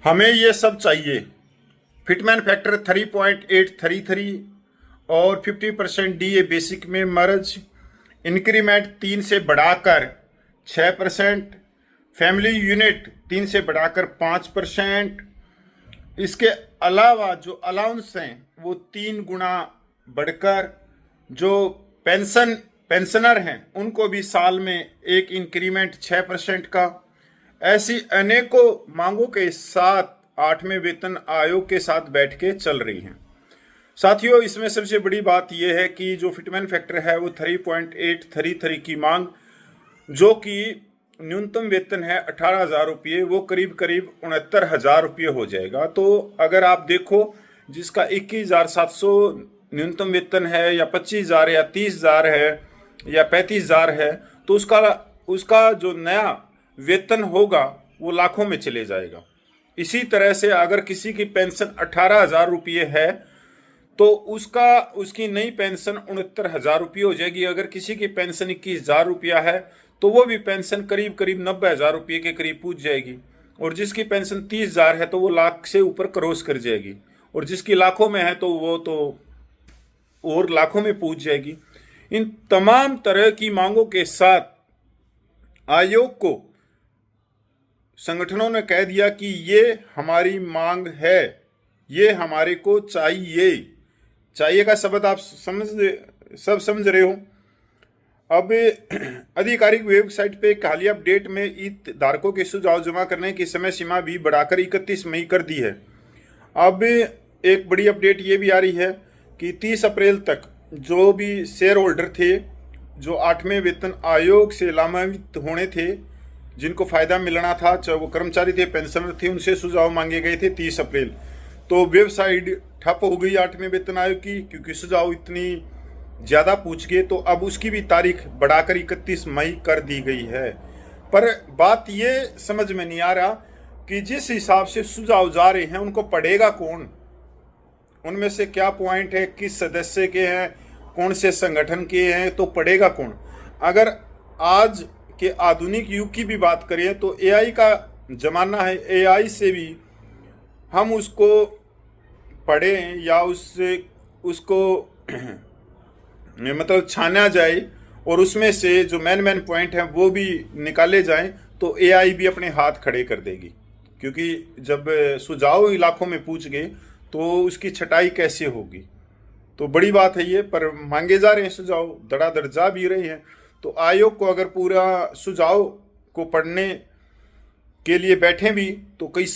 हमें ये सब चाहिए। फिटमैन फैक्टर 3.833 और 50% डीए बेसिक में मर्ज, इंक्रीमेंट 3 से बढ़ाकर 6%, फैमिली यूनिट 3 से बढ़ाकर 5%। इसके अलावा जो अलाउंस हैं वो 3 गुना बढ़कर, जो पेंशनर हैं उनको भी साल में एक इंक्रीमेंट 6% का। ऐसी अनेकों मांगों के साथ 8वें वेतन आयोग के साथ बैठ के चल रही हैं। साथियों, इसमें सबसे बड़ी बात यह है कि जो फिटमैन फैक्टर है वो 3.833 की मांग, जो कि न्यूनतम वेतन है 18,000 रुपये, वो करीब करीब 69,000 रुपये हो जाएगा। तो अगर आप देखो, जिसका 21,700 न्यूनतम वेतन है, या 25,000 या 30,000 है, या 35,000 है, तो उसका जो नया वेतन होगा वो लाखों में चले जाएगा। इसी तरह से अगर किसी की पेंशन 18,000 रुपये है तो उसकी नई पेंशन 69,000 रुपये हो जाएगी। अगर किसी की पेंशन 21,000 रुपया है तो वो भी पेंशन करीब करीब 90,000 रुपये के करीब पहुंच जाएगी। और जिसकी पेंशन 30,000 है तो वो लाख से ऊपर क्रॉस कर जाएगी। और जिसकी लाखों में है तो वो तो और लाखों में पहुंच जाएगी। इन तमाम तरह की मांगों के साथ आयोग को संगठनों ने कह दिया कि ये हमारी मांग है, ये हमारे को चाहिए। चाहिए का शब्द आप सब समझ रहे हो। अब आधिकारिक वेबसाइट पे एक हालिया अपडेट में ईद धारकों के सुझाव जमा करने की समय सीमा भी बढ़ाकर 31 मई कर दी है। अब एक बड़ी अपडेट ये भी आ रही है कि 30 अप्रैल तक जो भी शेयर होल्डर थे, जो 8वें वेतन आयोग से लाभान्वित होने थे, जिनको फ़ायदा मिलना था, चाहे वो कर्मचारी थे, पेंशनर थे, उनसे सुझाव मांगे गए थे 30 अप्रैल। तो वेबसाइट ठप हो गई 8वें वेतन आयोग की, क्योंकि सुझाव इतनी ज़्यादा पूछ गए। तो अब उसकी भी तारीख बढ़ाकर 31 मई कर दी गई है। पर बात ये समझ में नहीं आ रहा कि जिस हिसाब से सुझाव जा रहे हैं उनको पढ़ेगा कौन, उनमें से क्या पॉइंट है, किस सदस्य के हैं, कौन से संगठन के हैं, तो पढ़ेगा कौन। अगर आज के आधुनिक युग की भी बात करें तो एआई का जमाना है। एआई से भी हम उसको पढ़ें या उसको मतलब छाना जाए और उसमें से जो मेन पॉइंट हैं वो भी निकाले जाएं, तो एआई भी अपने हाथ खड़े कर देगी। क्योंकि जब सुझाव इलाकों में पूछ गए तो उसकी छटाई कैसे होगी। तो बड़ी बात है ये, पर मांगे जा रहे हैं सुझाव, धड़ाधड़ जा भी रहे हैं। तो आयोग को अगर पूरा सुझाव को पढ़ने के लिए बैठे भी तो कई